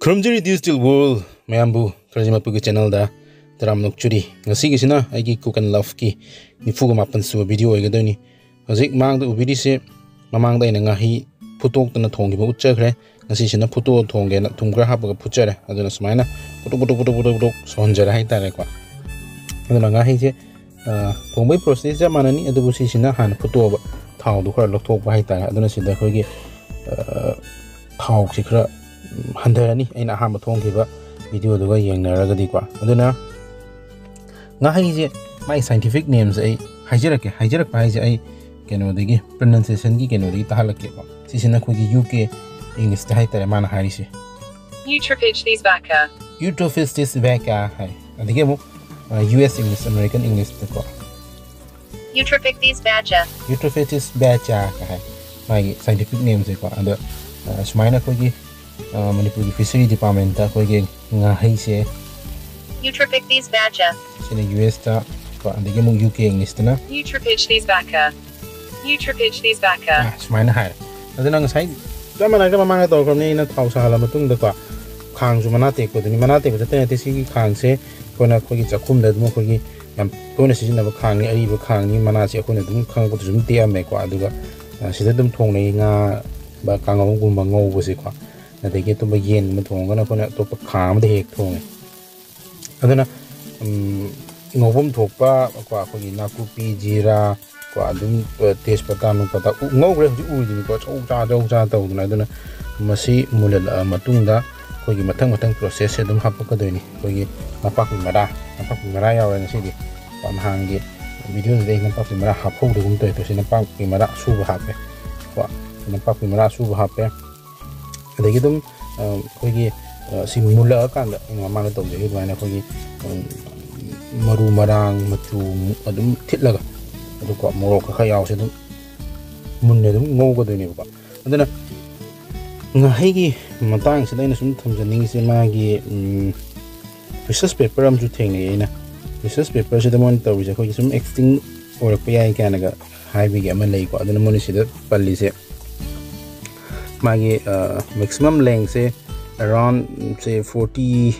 Kramjari Digital World Mayambu Krajima Pugu channel da Taram Nokchuri ngasi gisina aigi cook and love ki nifuga mapan su video oigadoni hojik mang da ubidi se mamang da ina ngahi photok tana thongi ba utchakre ngasi sina photo thonge na thumgra hapaga phuchare aduna sumaina putuk sonjara hai tare kwa aduna ngahi je thongbai process ja manani adubu si sina han photo ba thau du khara lokthok ba hai tare aduna sida khogi thau si khara handarani aina ahamba thongkiba video duga yengnaragadi kwa aduna ngahi je my scientific names ai haijarak pa haije ai keno degi pronunciation gi keno degi tahalake ko sisina khogi UK English ta haitare mana harise Eutrophis vaca hai adige mo US English American English ta ko Eutrophis vaca hai my scientific names ko and sumaina khogi Manipur Fishery Department ta khogi ngahi se Eutrophis vaca sina US ta ko adige mo UK English ta na Eutrophis vaca sumaina hai aduna ngasai mana ka mamanga to kami na thau sa hala matung da kwa khang su mana te ko duni mana te ko ta te si khang se kona khogi chakhum da mo khogi yam kona si na ba khang ni ari ba khang ni mana se kona dum khang ko dum te ame kwa aduga sida dum thong nei nga ba kangong gum ba ngau bo se kwa na de ge to ba yen ma thong na kona to pa kham de hek thong aduna ngobum thok pa kwa khogi na ku pi jira kwa adum test pata nu pata ngogre hu u ni ko chau cha ta uduna aduna masi mulal matungda khogi mathang process se dum hapka doini khogi napak mara ya wan sidi pam hangi video de napak mara hapo de gum to se napak mara su ba hape kwa napak mara su ba hape adegi dum khogi simula kan da ma na to de ba na khogi maru marang machu adum thitlaga adu ko morok kha yaw se dum munne dum ngogo de ne ba aduna ngahi gi matang se daina sum thamjaning se ma gi research paper am ju theng ne na research paper se demon to bi se ko sum extinct or pa ai kana ga hai bi ga ma lei ko aduna mon se da palli se ma gi maximum length se around say 40.2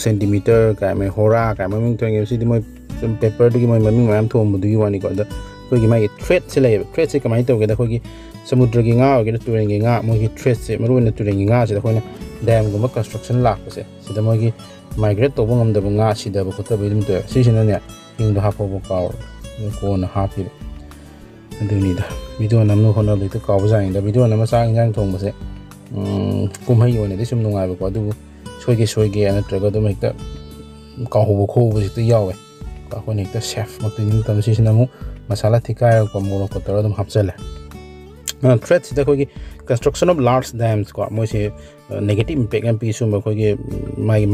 cm ka me hora ka ma ming theng se di mo paper du gi mo maming mam thom du gi wani ko da ko gi mai thread se lai thread se kamai to ge da ko gi samudra gi nga ge turing gi nga mo gi thread se maru na turing gi nga se da ko na dam gu ma construction lak se se da mo gi migrate to bangam da nga si da ko ta be lim to si sin na ne hing do ha po ka ko na ha pi adu ni da video nam no hono le to ka ba jang da video nam sa ngang thong ba se kum hai yo ne de sum nungai ba ko du soi ge na tra ga do mai ta ka ho ko ba si to yaw ko ni ta chef mo tin tam si sin mu masala thika ko mo ko tor dum hapchale threat sida ko gi construction of large dams ko mo se negative impact am pi sum ko gi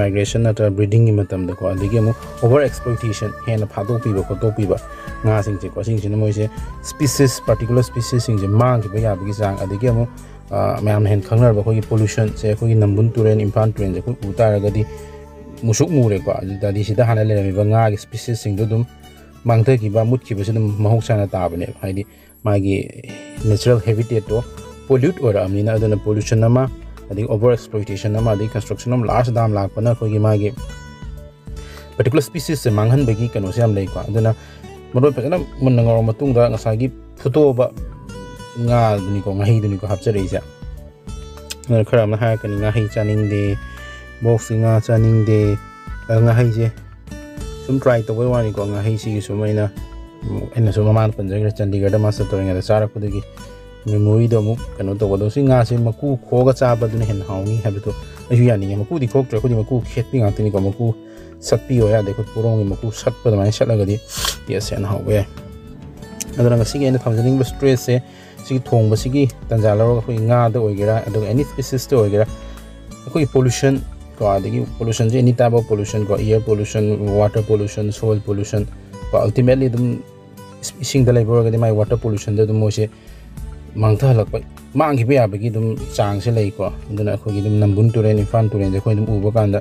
migration ata breeding ni matam da ko adigi mo over exploitation hen phado pi ba ko to pi ba nga sing che ko sing sin mo se species particular species sing je mang ki ba ya bi sang adigi mo mayam hen khangnar ba ko gi pollution se ko gi nambun turen impan turen je ko utara ga di musuk mure ko da di sida hana le mi ba nga gi species sing dum mangta ki ba mut ki ba sidum mahok sana ta bane haidi magi natural habitat to pollute or amina adana pollution nama adi over exploitation nama adi construction of large dam lak pana ko gi magi particular species se manghan bagi kano se am lei ko adana moro pe kana mun ngor matung da ngasa gi photo ba nga duni ko ngahi duni ko hapchare ja na khara ma ha kan ngahi chaning de box nga chaning de ngahi je sum try to wa ni ko ngahi si gi sumaina ena so maman panjang Chandigarh da master toring da sara ko degi memory do mu kano to do si nga se maku khoga cha ba dun hen hauni habito ayu yani maku di khok tra ko di maku khet pi ngati ni ko maku sat pi oya de ko purong ni maku sat pa mai sat la ga di ya sen haw we adana ga si ge na thamjaning ba stress se si thong ba si gi tanja la ko nga da oigera ado any species to oigera ko pollution ko adigi pollution je any type of pollution ko air pollution water pollution soil pollution ultimately dum ising da labor ga mai water pollution da dum mo se mangtha lak pa mang gi ba ba gi dum chang se lei ko duna ko gi dum nambun turen infan turen je ko dum u ba kan da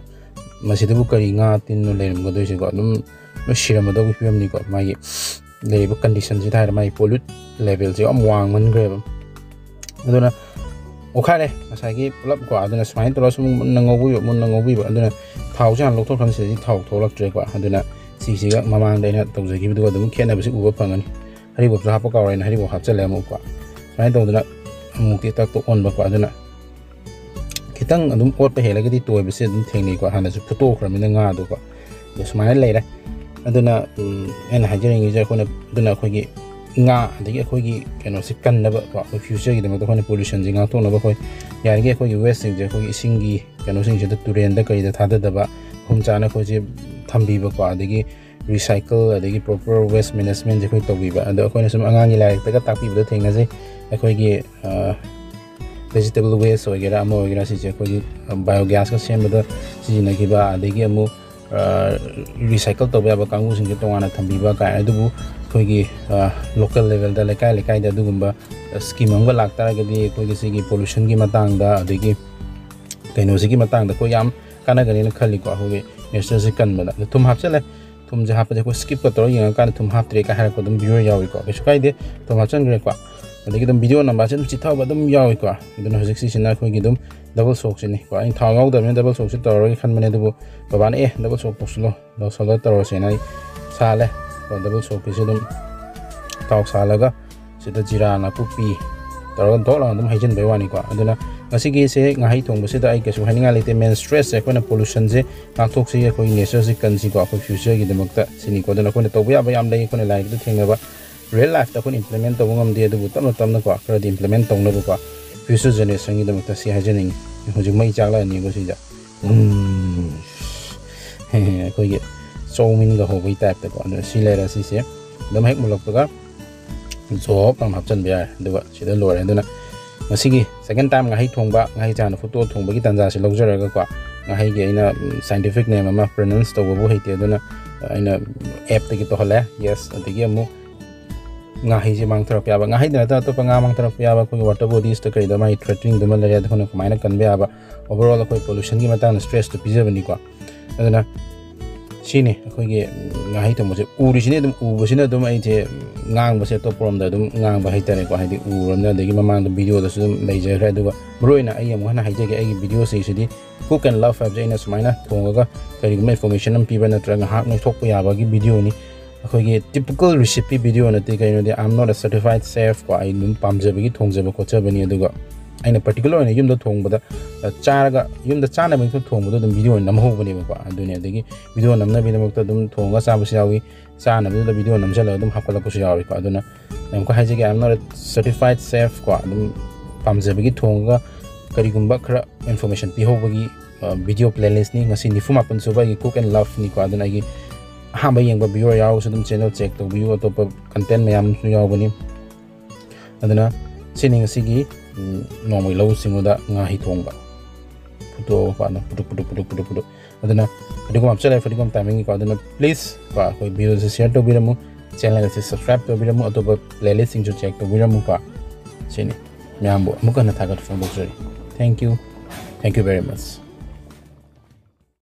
masi du kari nga tin no le mo do se ko dum no shira ma do gi pem ni ko mai le ba condition ji da mai pollute level je am wang man gre aduna ओखारे मसागी pull-up को अदुना स्माइन तोरा सुम नंगोबु मुन नंगोबु अदुना थाव जान लोथो खन से थाव थोलक्ट्रे को अदुना सिसिगा ममांग देना तौजगी बिदु अदुम खेनबसि उबा फंगनी हरिबो हाप का राइन हरिबो हापचले अमु को स्माइन तौदुना अमुति तक तो ऑन बको अदुना खितंग अदुम ओट पे हेलगदी तोयबसे अदुम थेंगनी को हानसु फुटो खरमिना nga दो को स्माइन लेरे अदुना एन हाइजरिंग इज कोना अदुना खोगी nga adigi khoi keno se kannaba ko future gi dema ko pollution jinga to na ba khoi yarige khoi waste sing je khoi ising gi keno sing je turen da kai da thada da ba hum chana khoi je thambi ba ko adigi recycle adigi proper waste management je khoi to bi ba ado khoi na sum angang gi lai ta ka tak pi ba theng na je khoi gi vegetable waste wagera amo wagera si je khoi biogas ka sem da si na gi ba adigi amu recycle to ba kangu sing je to ana thambi ba ka adu कोई local level दा लेकाय लेकाय दा दुगुंबा scheme अमगा लागता गदी कोई सिगी pollution की मतंग दा अदगी canoe सिगी Matang दा को याम काना गनी न खली को होगे नेशनल से कन बदा तुम हापचले तुम जे हाप जे को स्किप को तो यंग कान तुम हाप त्रे का हर को तुम वीडियो यावी को बेसु काई दे तुम हापचन ग्रे को अदगी तुम वीडियो नंबर से चिथाव बदम यावी को दन हजिक सि सिना कोई दुम डबल सोक सिनी को इन थाव गाव दम डबल सोक से तोरो खन मने दबो बाबान ए डबल सोक पोसलो दो सोलो तोरो से नाई साले डबल सोक से दम ताव सालगा सिदा जिरा ना पुपी तोरन दोला दम हाइजन बेवानी को अदुना ngasi se ngai thong bse da ai ke su haninga lete men stress se kona pollution je ngakthok se koi nature se kan si ko ko future gi demak ta sini ko dana kona to ya ba yam dai kona lai de thengna ba real life ta kon implement to ngam de du tam na ko akra de implement tong na ko future generation gi demak ta si hajening hojik mai chak la ni ko si ja ko ge so min ga ho bai type ta ko si le ra si se dam hek mulok to ga job tam hapchan be du ba si da lore duna masigi second time ngai thongba ngai chan photo thongba gi tanja se logjar ga kwa ngai ge ina scientific name ama pronounce to bo hite duna ina app te gi to hala yes adigi amu ngai je mang thara pya ba ngai da ta to pa nga mang thara pya ba ko water bodies to kai da mai threatening dum la ya da kono mai na kan be ba overall ko pollution gi mata stress to pizza bani kwa aduna sini ko ge ngai to mo je uri sini dum u sini dum ai je ngang ba se to prom da dum ngang ba haitare ko haidi u ram da gi mamang da video da sum lai je ra du ba broina ai am hana haije ge ai video se sidi cook and love have jaina sumaina thonga ga kari ma information am pi ba na tra ha ngai thok pa ya ba gi video ni ko ge typical recipe video na te kai no de I'm not a certified chef ko ai dum pam je ba gi thong je ba ko cha ba ni du ga aina particular ne yum da thong ba da char ga yum da chana ba thong ba dum video nam ho ba ni ba adu ne de gi video nam na bi na ta dum thong ga sa ba yawi chana bi da video nam jala dum hakala ko yawi ko adu na nam ko haije ge I'm not a certified chef ko dum pam je ba gi thong ga kari gumba khara information pi ho ba gi video playlist ni ngasi ni fuma pun so ba gi cook and love ni ko adu na gi ha ba yeng ba video yaw so dum channel check to video to content mayam su yaw ba ni adu na sining sigi normal low singoda ngai thongba photo pa na putu aduna adigum apchale adigum timing ko aduna please pa koi video se share to biramu channel se subscribe to biramu atoba playlist sing check to biramu pa sini myambo mukana thagat phone box thank you very much.